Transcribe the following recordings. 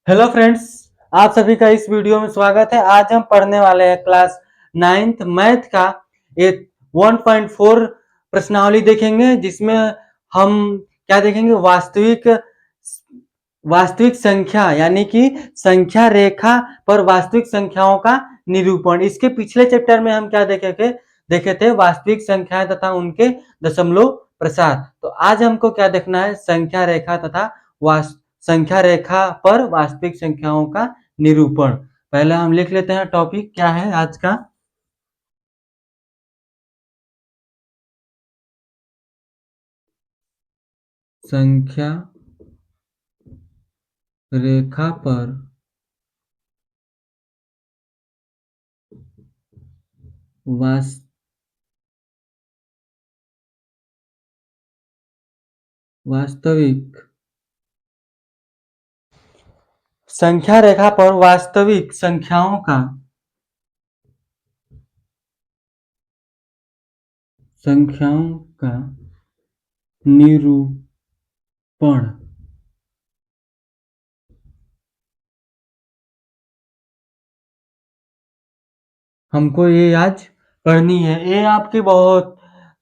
Hello friends, आप सभी का इस वीडियो में स्वागत है। आज हम पढ़ने वाले हैं क्लास 9th मैथ का एक 1.4 प्रश्नावली देखेंगे, जिसमें हम क्या देखेंगे, वास्तविक वास्तविक संख्या यानी कि संख्या रेखा पर वास्तविक संख्याओं का निरूपण। इसके पिछले चैप्टर में हम क्या देखे थे वास्तविक संख्याएं तथा उनके दशमलव प्रसार। तो आज हमको क्या देखना है, संख्या रेखा तथा संख्या रेखा पर वास्तविक संख्याओं का निरूपण। पहले हम लिख लेते हैं टॉपिक क्या है आज का। संख्या रेखा पर वास्तविक संख्या रेखा पर वास्तविक संख्याओं का निरूपण। हमको ये आज पढ़नी है। ये आपकी बहुत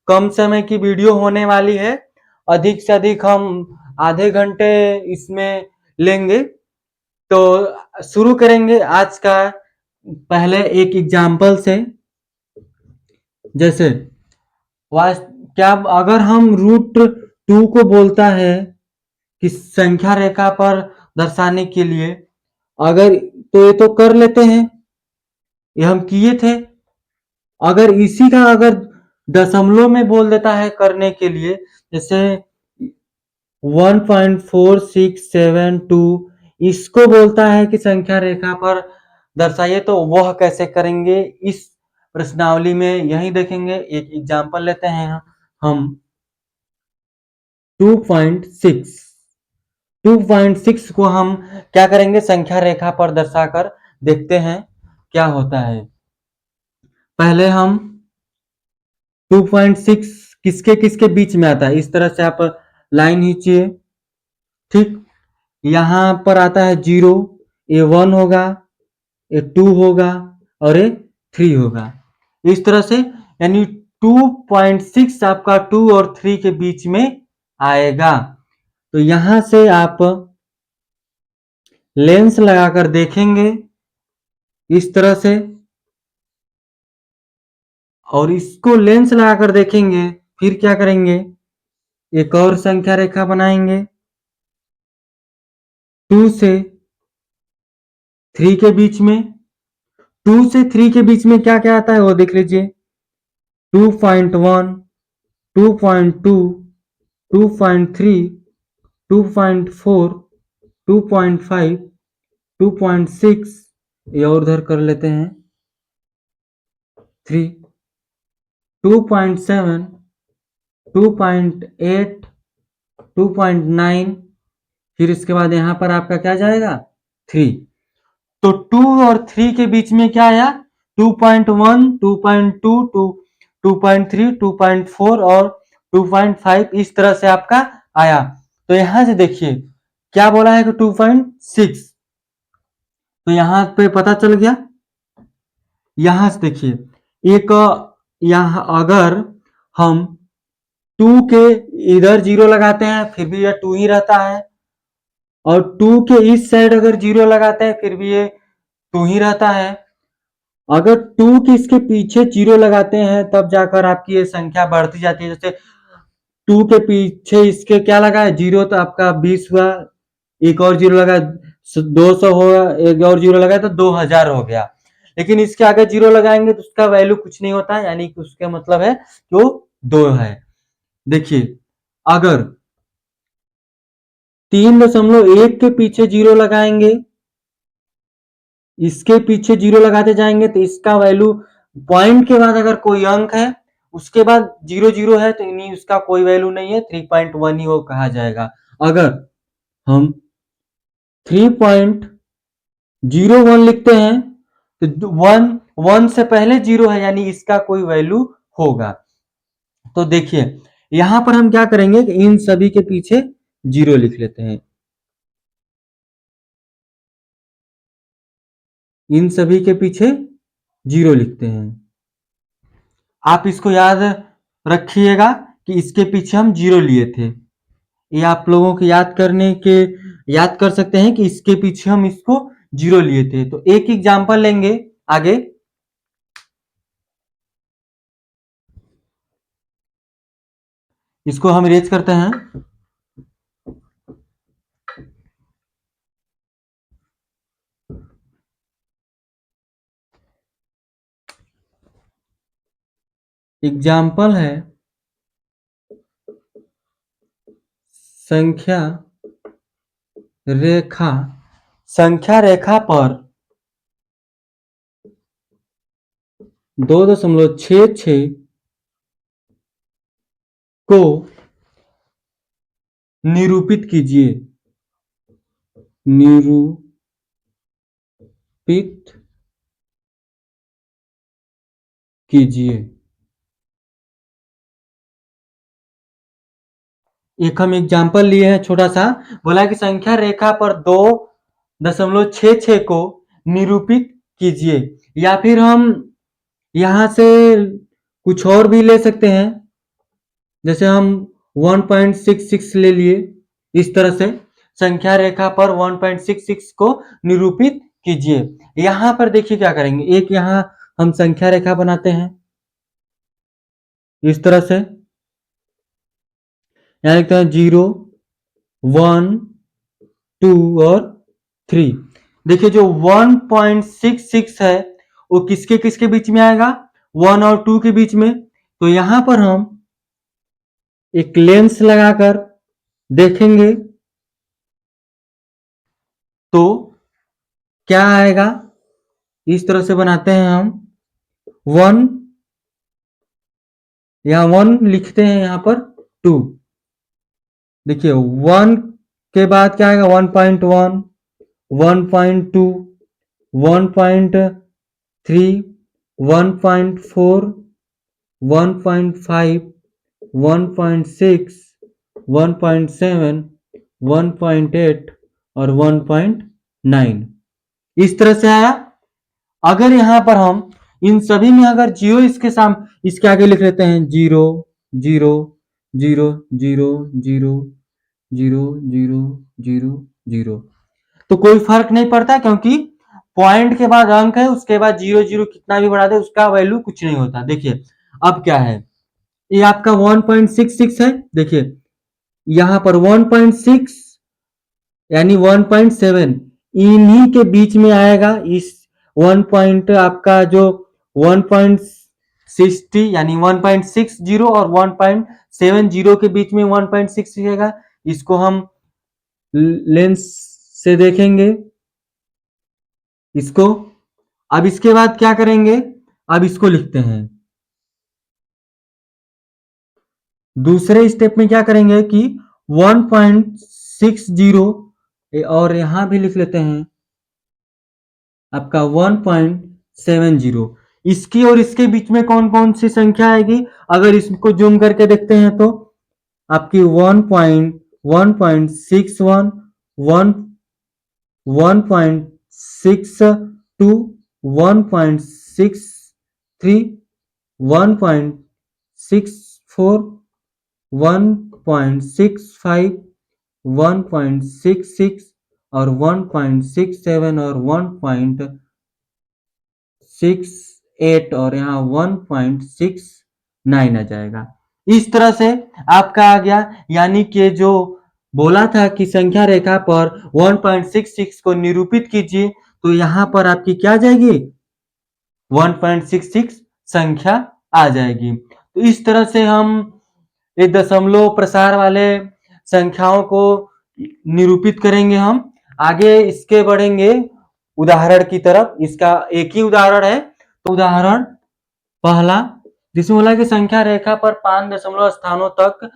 कम समय की वीडियो होने वाली है। अधिक से अधिक हम आधे घंटे इसमें लेंगे। तो शुरू करेंगे आज का पहले एक एग्जाम्पल से। जैसे क्या अगर हम √2 को बोलता है कि संख्या रेखा पर दर्शाने के लिए, अगर तो ये तो कर लेते हैं, ये हम किए थे। अगर इसी का अगर दशमलव में बोल देता है करने के लिए, जैसे 1.4672 इसको बोलता है कि संख्या रेखा पर दर्शाइए, तो वह कैसे करेंगे इस प्रश्नावली में यही देखेंगे। एक एग्जांपल लेते हैं हम 2.6 को हम क्या करेंगे, संख्या रेखा पर दर्शाकर देखते हैं क्या होता है। पहले हम 2.6 किसके किसके बीच में आता है, इस तरह से आप लाइन खींचिए। ठीक, यहां पर आता है 0, ये 1 होगा, ये 2 होगा और ये 3 होगा। इस तरह से यानी 2.6 आपका 2 और 3 के बीच में आएगा। तो यहां से आप लेंस लगाकर देखेंगे इस तरह से, और इसको लेंस लगाकर देखेंगे। फिर क्या करेंगे, एक और संख्या रेखा बनाएंगे 2 से 3 के बीच में। 2 से 3 के बीच में क्या क्या आता है वो देख लीजिए। 2.1, 2.2, 2.3, 2.4, 2.5, 2.6, ये और उधर कर लेते हैं 3, 2.7, 2.8, 2.9, फिर इसके बाद यहां पर आपका क्या जाएगा 3। तो 2 और 3 के बीच में क्या आया, 2.1, 2.2, 2.3, 2.4 और 2.5, इस तरह से आपका आया। तो यहां से देखिए क्या बोला है कि 2.6, तो यहां पे पता चल गया। यहां से देखिए एक, यहां अगर हम 2 के इधर 0 लगाते हैं फिर भी यह 2 ही रहता है, और 2 के इस साइड अगर 0 लगाते हैं फिर भी ये 2 ही रहता है। अगर 2 के इसके पीछे 0 लगाते हैं तब जाकर आपकी ये संख्या बढ़ती जाती है। जैसे 2 के पीछे इसके क्या लगा है 0, तो आपका 20 हुआ, एक और 0 लगा 200 होगा, एक और 0 लगा तो 2000 हो गया। लेकिन इसके आगे 0 लगाएंगे तो उसका वैल्यू कुछ नहीं होता है, यानी कि उसका मतलब है कि वो 2 है। देखिए अगर 3.1 के पीछे 0 लगाएंगे, इसके पीछे 0 लगाते जाएंगे तो इसका वैल्यू पॉइंट के बाद अगर कोई अंक है उसके बाद 0 0 है तो नहीं, उसका कोई वैल्यू नहीं है, 3.1 ही वो कहा जाएगा। अगर हम 3.01 लिखते हैं तो 1 से पहले 0 है, यानी इसका कोई वैल्यू होगा। तो देखिए यहां पर हम क्या करेंगे कि इन सभी के पीछे 0 लिख लेते हैं। इन सभी के पीछे 0 लिखते हैं। आप इसको याद रखिएगा कि इसके पीछे हम 0 लिए थे। ये आप लोगों को याद कर सकते हैं कि इसके पीछे हम इसको 0 लिए थे। तो एक एग्जांपल लेंगे आगे। इसको हम इरेज करते हैं। एग्जाम्पल है संख्या रेखा पर 2.66 को निरूपित कीजिए। एक हम एग्जाम्पल लिए हैं छोटा सा। बोला कि संख्या रेखा पर 2.66 को निरूपित कीजिए। या फिर हम यहां से कुछ और भी ले सकते हैं, जैसे हम 1.66 ले लिए। इस तरह से संख्या रेखा पर 1.66 को निरूपित कीजिए। यहां पर देखिए क्या करेंगे, एक यहां हम संख्या रेखा बनाते हैं इस तरह से। यहां लिखते हैं 0, 1, 2 और 3। देखिए जो 1.66 है वो किसके किसके बीच में आएगा, 1 और 2 के बीच में। तो यहां पर हम एक लेंस लगाकर देखेंगे तो क्या आएगा। इस तरह से बनाते हैं हम 1, यहां 1 लिखते हैं, यहां पर 2। देखिए 1 के बाद क्या आएगा, 1.1, 1.2, 1.3, 1.4, 1.5, 1.6, 1.7, 1.8 और 1.9। इस तरह से आया। अगर यहां पर हम इन सभी में अगर 0 इसके आगे लिख लेते हैं 0, 0, 0, 0, 0, 0, 0, 0, 0, तो कोई फर्क नहीं पड़ता, क्योंकि पॉइंट के बाद अंक है, उसके बाद 0, 0 कितना भी बढ़ा दे उसका वैल्यू कुछ नहीं होता। देखिए अब क्या है, ये आपका 1.66 है। देखिए यहां पर 1.6 यानी 1.7 इन्हीं के बीच में आएगा। इस 1 पॉइंट आपका जो 1.60 यानी 1.60 और 1.70 के बीच में 1.6 रहेगा। इसको हम लेंस से देखेंगे इसको। अब इसके बाद क्या करेंगे, अब इसको लिखते हैं। दूसरे स्टेप में क्या करेंगे कि 1.60 और यहां भी लिख लेते हैं आपका 1.70। इसकी और इसके बीच में कौन कौन सी संख्या आएगी, अगर इसको जूम करके देखते हैं तो आपकी 1.61, 1.62, 1.63, 1.64, 1.65, 1.66 और 1.67 और 1.68 और यहाँ 1.69 आ जाएगा। इस तरह से आपका आ गया। यानी कि जो बोला था कि संख्या रेखा पर 1.66 को निरूपित कीजिए, तो यहां पर आपकी क्या आ जाएगी, 1.66 संख्या आ जाएगी। तो इस तरह से हम एक दशमलव प्रसार वाले संख्याओं को निरूपित करेंगे। हम आगे इसके बढ़ेंगे उदाहरण की तरफ। इसका एक ही उदाहरण है। तो उदाहरण पहला, जिसमें बोला कि संख्या रेखा पर 5 दशमलव स्थानों तक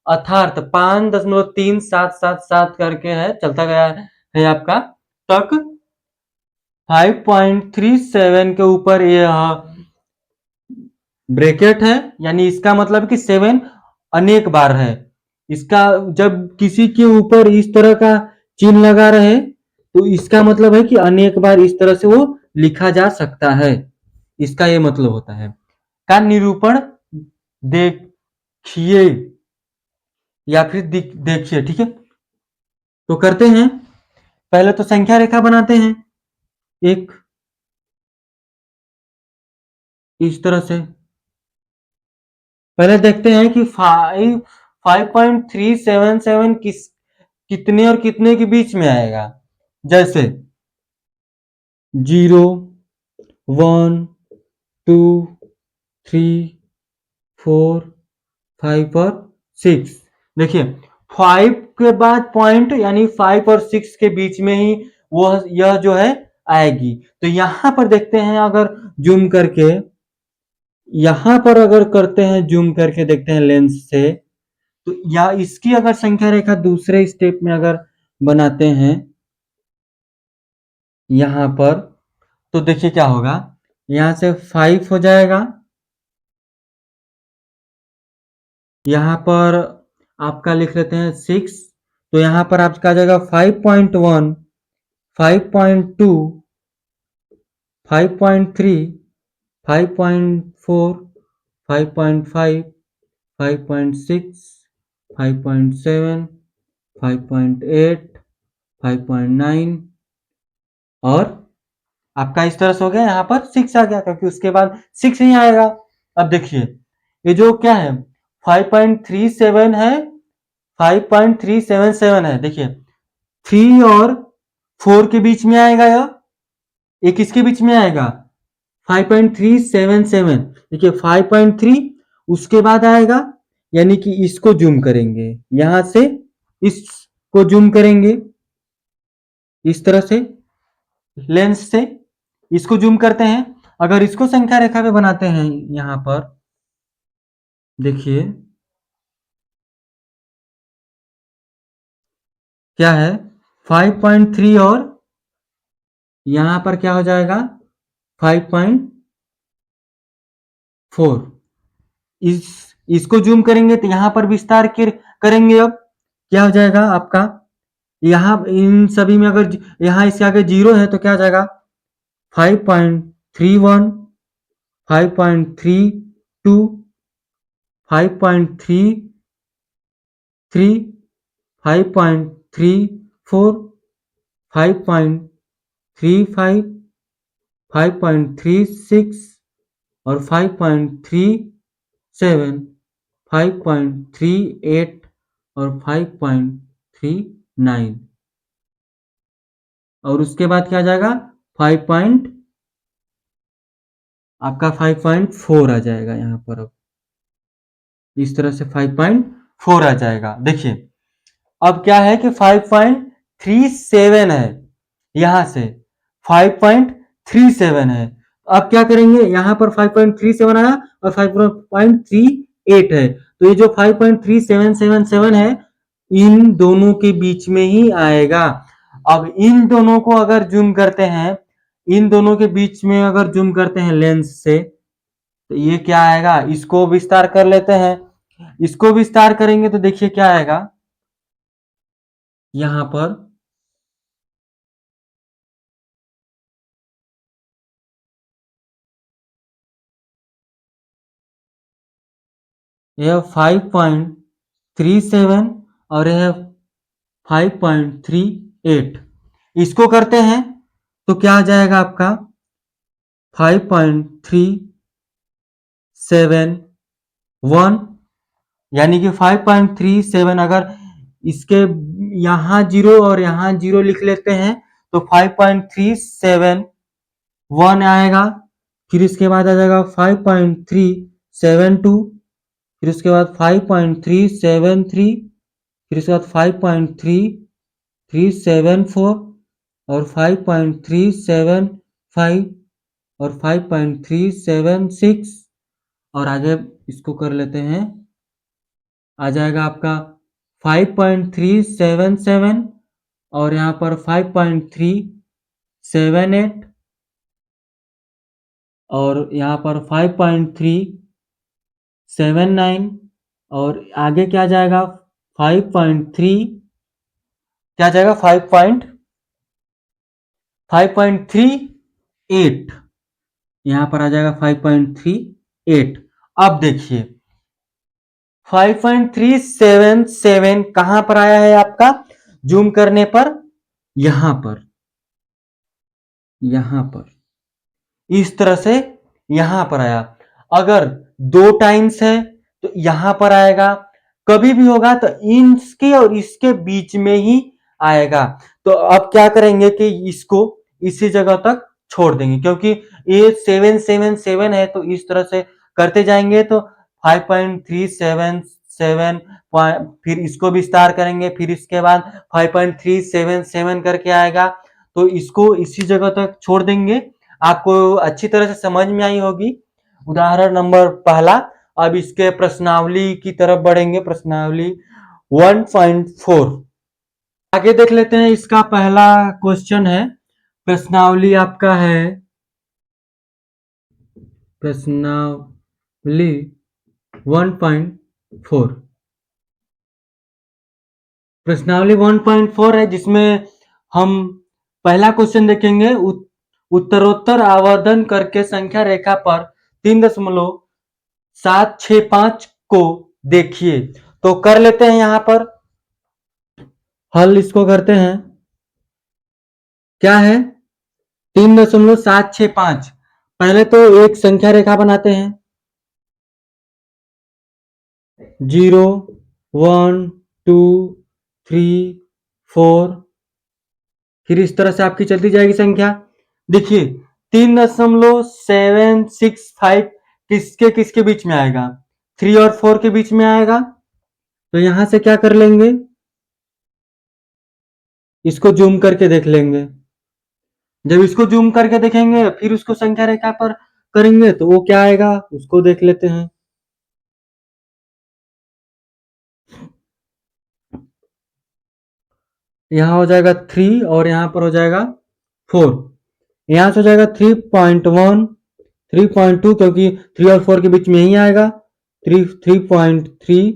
अर्थात 5.3777 करके है चलता गया है आपका तक 5.37 के ऊपर यह ब्रैकेट है, यानी इसका मतलब कि 7 अनेक बार है। इसका जब किसी के ऊपर इस तरह का चिन्ह लगा रहे तो इसका मतलब है कि अनेक बार इस तरह से वो लिखा जा सकता है, इसका ये मतलब होता है। का निरूपण देखिए या फिर देखिए, ठीक है। तो करते हैं, पहले तो संख्या रेखा बनाते हैं एक, इस तरह से। पहले देखते हैं कि 5.377 कितने और कितने के बीच में आएगा। जैसे 0, 1, 2, 3, 4, 5 और 6। देखिए 5 के बाद पॉइंट यानी 5 और 6 के बीच में ही वो यह जो है आएगी। तो यहां पर देखते हैं, अगर जूम करके यहां पर अगर करते हैं, जूम करके देखते हैं लेंस से, तो या इसकी अगर संख्या रेखा दूसरे स्टेप में अगर बनाते हैं यहां पर, तो देखिए क्या होगा। यहां से 5 हो जाएगा, यहां पर आपका लिख लेते हैं 6, तो यहां पर आपका आ जाएगा 5.1, 5.2, 5.3, 5.4, 5.5, 5.6, 5.7, 5.8, 5.9 और आपका इस तरह से हो गया। यहाँ पर 6 आ गया क्योंकि उसके बाद 6 ही आएगा। अब देखिए ये जो क्या है 5.37 है, 5.377 है। देखिए 3 और 4 के बीच में आएगा, ये किसके बीच में आएगा 5.377। देखिए 5.3 उसके बाद आएगा, यानी कि इसको जूम करेंगे, यहां से इसको जूम करेंगे इस तरह से लेंस से, इसको जूम करते हैं। अगर इसको संख्या रेखा पे बनाते हैं यहां पर, देखिए क्या है 5.3 और यहां पर क्या हो जाएगा 5.4। इसको जूम करेंगे तो यहां पर विस्तार करेंगे। अब क्या हो जाएगा आपका, यहां इन सभी में अगर यहां इसके आगे 0 है तो क्या हो जाएगा 5.31, 5.32, 5.33, 5.34, 5.35, 5.36 और 5.37, 5.38 और 5.39 और उसके बाद क्या आ जाएगा 5 आपका 5.4 आ जाएगा यहाँ पर। अब इस तरह से 5.4 आ जाएगा। देखिए अब क्या है कि 5.37 है, यहां से 5.37 है। अब क्या करेंगे, यहां पर 5.37 आया और 5.38 है, तो ये जो 5.3777 है इन दोनों के बीच में ही आएगा। अब इन दोनों को अगर जूम करते हैं, इन दोनों के बीच में अगर जूम करते हैं लेंस से, तो ये क्या आएगा, इसको विस्तार कर लेते हैं। इसको विस्तार करेंगे तो देखिए क्या आएगा, यहां पर यह 5.37 और यह 5.38, इसको करते हैं तो क्या आ जाएगा आपका 5.371, यानी कि 5.37 अगर इसके यहां 0 और यहां 0 लिख लेते हैं तो 5.371 आएगा। फिर इसके बाद आ जाएगा 5.372, फिर उसके बाद 5.373, फिर उसके बाद 5.3374 और 5.375 और 5.376 और आगे इसको कर लेते हैं, आ जाएगा आपका 5.377 और यहाँ पर 5.378 और यहाँ पर 5.379 और आगे क्या जाएगा 5.3, क्या जाएगा 5.3 8, यहां पर आ जाएगा 5.38। अब देखिए 5.377 कहां पर आया है आपका जूम करने पर, यहां पर, यहां पर इस तरह से यहां पर आया। अगर 2 टाइम्स है तो यहां पर आएगा, कभी भी होगा तो इसके और इसके बीच में ही आएगा। तो अब क्या करेंगे कि इसको इसी जगह तक छोड़ देंगे, क्योंकि ये 777 है तो इस तरह से करते जाएंगे तो 5.377, फिर इसको विस्तार करेंगे, फिर इसके बाद 5.377 करके आएगा, तो इसको इसी जगह तक छोड़ देंगे। आपको अच्छी तरह से समझ में आई होगी। उदाहरण नंबर पहला। अब इसके प्रश्नावली की तरफ बढ़ेंगे। प्रश्नावली 1.4 आगे देख लेते हैं। इसका पहला क्वेश्चन है, प्रश्नावली आपका है प्रश्नावली 1.4। प्रश्नावली 1.4 है जिसमें हम पहला क्वेश्चन देखेंगे, उत्तरोत्तर आवर्धन करके संख्या रेखा पर 3.765 को देखिए। तो कर लेते हैं, यहां पर हल इसको करते हैं। क्या है 3.765। पहले तो एक संख्या रेखा बनाते हैं, 0 1 2 3 4, फिर इस तरह से आपकी चलती जाएगी संख्या। देखिए 3.765 किसके किसके बीच में आएगा, 3 और 4 के बीच में आएगा। तो यहां से क्या कर लेंगे, इसको जूम करके देख लेंगे। जब इसको जूम करके देखेंगे फिर उसको संख्या रेखा पर करेंगे तो वो क्या आएगा उसको देख लेते हैं। यहां हो जाएगा 3 और यहां पर हो जाएगा 4। यहां से हो जाएगा 3.1 3.2, क्योंकि 3 और 4 के बीच में ही आएगा। 3.3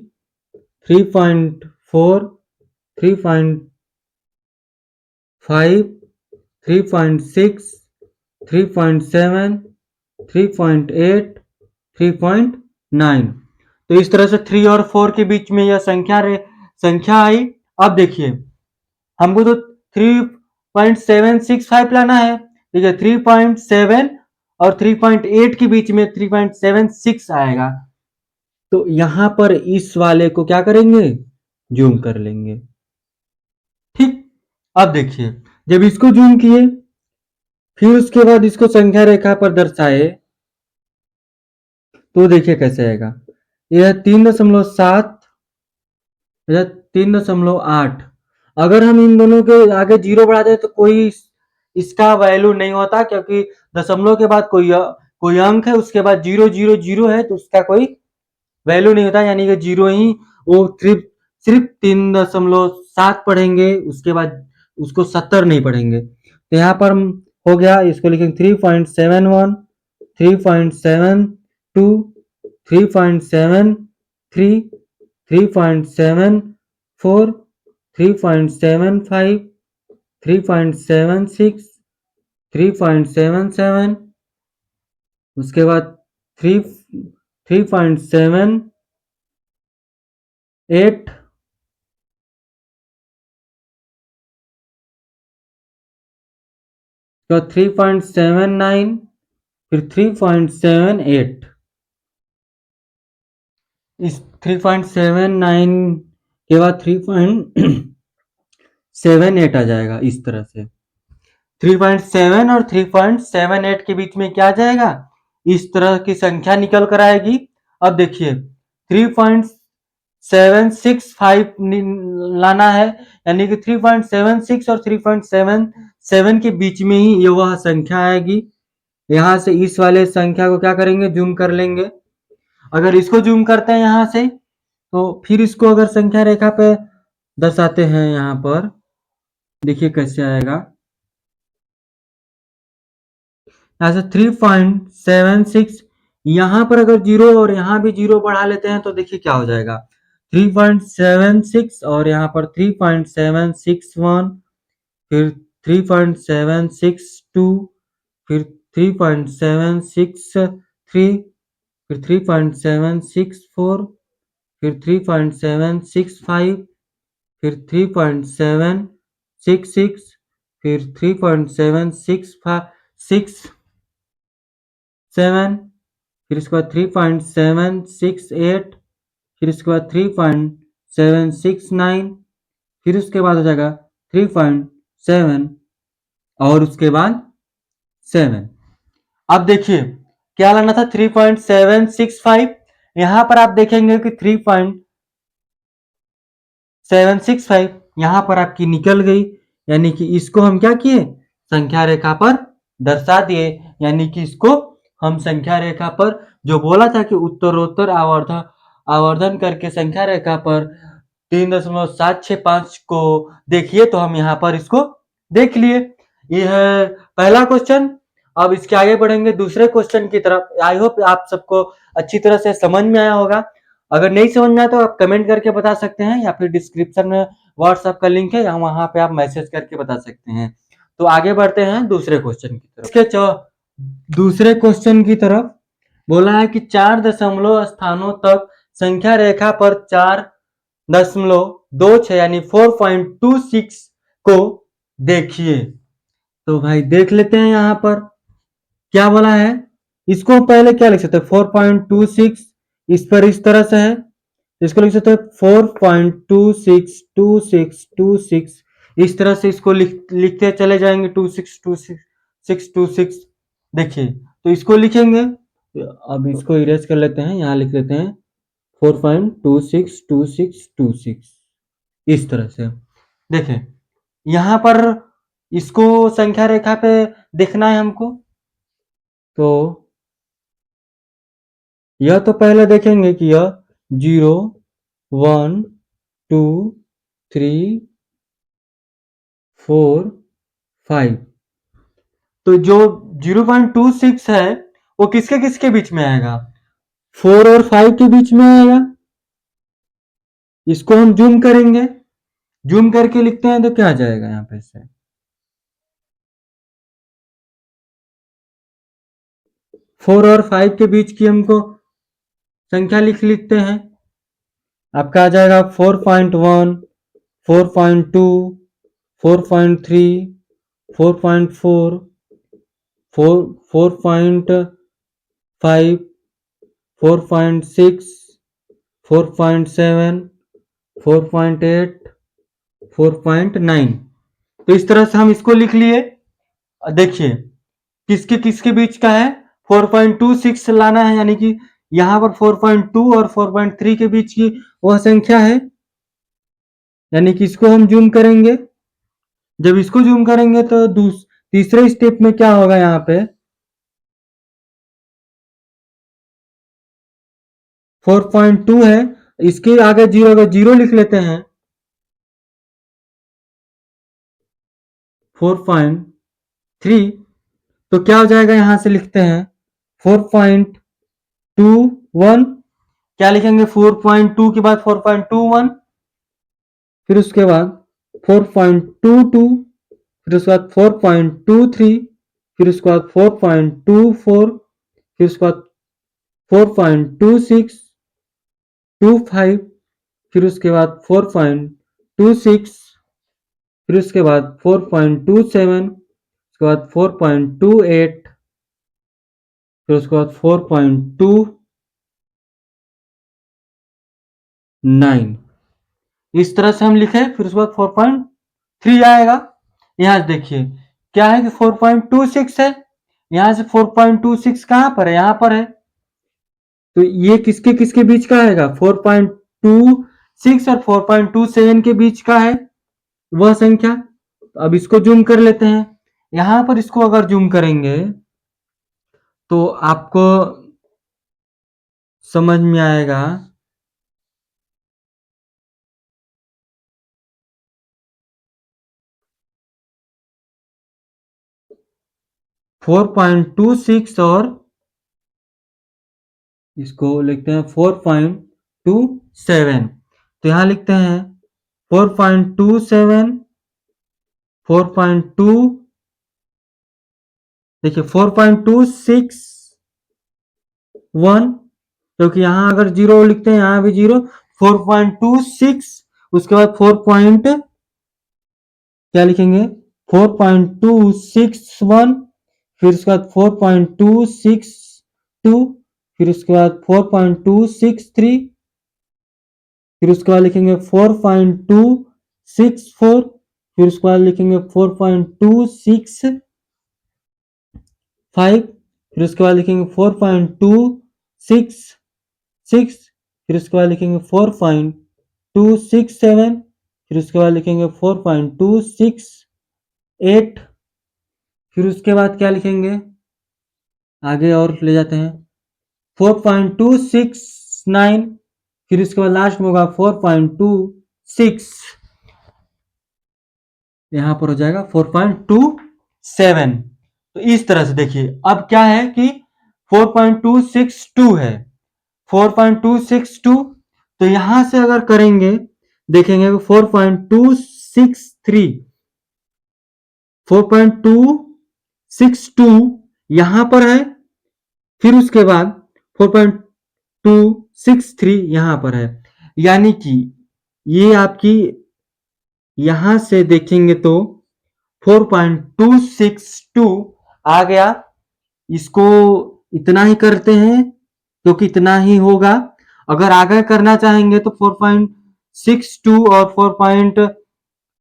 3.4 3.5 3.6 3.7 3.8 3.9। तो इस तरह से 3 और 4 के बीच में यह संख्या आई। अब देखिए हमको तो 3.765 लाना है। ठीक है, 3.7 और 3.8 के बीच में 3.76 आएगा। तो यहां पर इस वाले को क्या करेंगे, जूम कर लेंगे। ठीक, अब देखिए जब इसको जूम किए फिर उसके बाद इसको संख्या रेखा पर दर्शाए तो देखिए कैसे आएगा। यह 3.7, यह 3.8। अगर हम इन दोनों के आगे 0 बढ़ा दें तो कोई इसका वैल्यू नहीं होता, क्योंकि दशमलव के बाद कोई अंक है उसके बाद 0 0 0 है तो उसका कोई वैल्यू नहीं होता, यानी कि 0 ही। वो सिर्फ 3.7 पढ़ेंगे, उसके बाद उसको 70 नहीं पढ़ेंगे। तो यहाँ पर हो गया, इसको लिखेंगे 3.71 3.72 3.73 3.74 3.75 3.76 3.77, उसके बाद 3.78, तो 3.79, फिर 3.78। इस 3.79 के बाद 3.78 आ जाएगा। इस तरह से 3.7 और 3.78 के बीच में क्या आ जाएगा, इस तरह की संख्या निकल कर आएगी। अब देखिए 3.765 लाना है, यानी कि 3.76 और 3.77 के बीच में ही ये वह संख्या आएगी। यहां से इस वाले संख्या को क्या करेंगे, जूम कर लेंगे। अगर इसको जूम करते हैं यहां से तो फिर इसको अगर संख्या रेखा पे दर्शाते हैं, यहां पर देखिए कैसे आएगा। यहां से 3.76, यहां पर अगर 0 और यहां भी 0 बढ़ा लेते हैं तो देखिए क्या हो जाएगा, 3.76 और यहां पर 3.761, फिर 3.762, फिर 3.763, फिर 3.764, फिर 3.765, फिर 3.766, फिर 3.767, फिर इसके बाद 3.768, फिर इसके बाद 3.769, फिर उसके बाद हो जाएगा 3.7 और उसके बाद 7। अब देखिए क्या लाना था, 3.765। यहां पर आप देखेंगे कि 3.765 यहां पर आपकी निकल गई, यानी कि इसको हम क्या किए, संख्या रेखा पर दर्शा दिए। यानी कि इसको हम संख्या रेखा पर जो बोला था कि उत्तरोत्तर आवर्धन आवर्धन करके संख्या रेखा पर 3.765 को देखिए, तो हम यहाँ पर इसको देख लिए। ये है पहला क्वेश्चन। अब इसके आगे बढ़ेंगे दूसरे क्वेश्चन की तरफ। आई होप आप सबको अच्छी तरह से समझ में आया होगा। अगर नहीं समझ में आया तो आप कमेंट करके बता सकते हैं, या फिर डिस्क्रिप्शन में व्हाट्सएप का लिंक है, या वहां पे आप मैसेज करके बता सकते हैं। तो आगे बढ़ते हैं दूसरे क्वेश्चन की तरफ। इसके दूसरे क्वेश्चन की तरफ बोला है कि 4 दशमलव स्थानों तक संख्या रेखा पर 4.26 यानी 4.26 को देखिए। तो भाई देख लेते हैं यहाँ पर क्या बोला है। इसको पहले क्या लिख सकते हैं, 4.26 इस पर इस तरह से है, इसको लिख सकते हैं 4.26262626, इस तरह से इसको लिखते चले जाएंगे 26262626। देखिए तो इसको लिखेंगे, अब इसको इरेज कर लेते हैं, यहाँ लिख लेते हैं 4.262626 इस तरह से। देखें यहां पर इसको संख्या रेखा पे देखना है हमको, तो यह तो पहले देखेंगे कि यह 0 1 2 3 4 5, तो जो 0.26 है वो किसके किसके बीच में आएगा, 4 और 5 के बीच में आएगा। इसको हम जूम करेंगे, जूम करके लिखते हैं तो क्या आ जाएगा यहाँ पे से 4 और 5 के बीच की हमको संख्या लिखते हैं। आपका आ जाएगा 4.1, 4.2, 4.3, 4.4, 4.5, 4.6, 4.7, 4.8, 4.9। तो इस तरह से हम इसको लिख लिए। देखिए किसके किसके बीच का है, 4.26 लाना है, यानी कि यहां पर 4.2 और 4.3 के बीच की वह संख्या है, यानी कि इसको हम जूम करेंगे। जब इसको जूम करेंगे तो तीसरे स्टेप में क्या होगा, यहाँ पे 4.2 है, इसके आगे 0 का 0 लिख लेते हैं, 4.3। तो क्या हो जाएगा, यहां से लिखते हैं 4.21, क्या लिखेंगे 4.2 के बाद 4.21, फिर उसके बाद 4.22, फिर उसके बाद 4.23, फिर उसके बाद 4.24, फिर उसके बाद 4.26, 25, फिर उसके बाद 4.26, फिर उसके बाद 4.27, उसके बाद 4.28, फिर उसके बाद 4.29। इस तरह से हम लिखे, फिर उसके बाद 4.3 आएगा। यहां देखिए क्या है कि 4.26 है, यहां से 4.26 कहां पर है, यहां पर है। तो ये किसके किसके बीच का आएगा, 4.26 और 4.27 के बीच का है वह संख्या। तो अब इसको जूम कर लेते हैं, यहां पर इसको अगर जूम करेंगे तो आपको समझ में आएगा 4.26 और इसको लिखते हैं 4.27। तो यहां लिखते हैं 4.27, 4.2, देखिए 4.261, क्योंकि यहाँ अगर 0 लिखते हैं यहाँ भी 0, 4.26, उसके बाद 4 पॉइंट क्या लिखेंगे 4.261, फिर उसके बाद 4.262, फिर उसके बाद 4.263, फिर उसके बाद लिखेंगे 4.264, फिर उसके बाद लिखेंगे 4.265, फिर उसके बाद लिखेंगे 4.266, फिर उसके बाद लिखेंगे 4.267, फिर उसके बाद लिखेंगे 4.268, फिर उसके बाद क्या लिखेंगे आगे और ले जाते हैं 4.269, फिर उसके बाद लास्ट में होगा 4.26, यहां पर हो जाएगा 4.27। तो इस तरह से देखिए अब क्या है कि 4.262 है, 4.262, तो यहां से अगर करेंगे देखेंगे 4.262 यहां पर है, फिर उसके बाद 4.263 यहां पर है, यानी कि ये आपकी यहां से देखेंगे तो 4.262 आ गया। इसको इतना ही करते हैं क्योंकि इतना ही होगा। अगर आगे करना चाहेंगे तो 4.62 और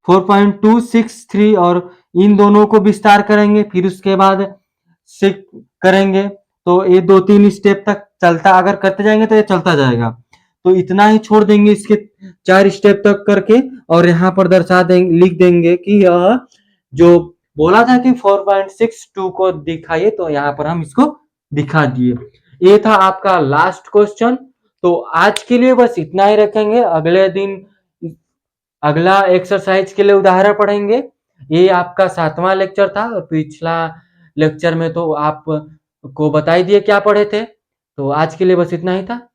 4.263 और इन दोनों को विस्तार करेंगे, फिर उसके बाद से करेंगे तो ये 2-3 स्टेप तक चलता, अगर करते जाएंगे तो ये चलता जाएगा। तो इतना ही छोड़ देंगे इसके 4 स्टेप तक करके, और यहाँ पर दर्शा देंगे, लिख देंगे कि यह जो बोला था कि 4.62 को दिखाइए, तो यहाँ पर हम इसको दिखा दिए। ये था आपका लास्ट क्वेश्चन। तो आज के लिए बस इतना ही रखेंगे, अगले दिन अगला एक्सरसाइज के लिए उदाहरण पढ़ेंगे। ये आपका 7वां लेक्चर था, और पिछला लेक्चर में तो आप को बता ही दिए क्या पढ़े थे। तो आज के लिए बस इतना ही था।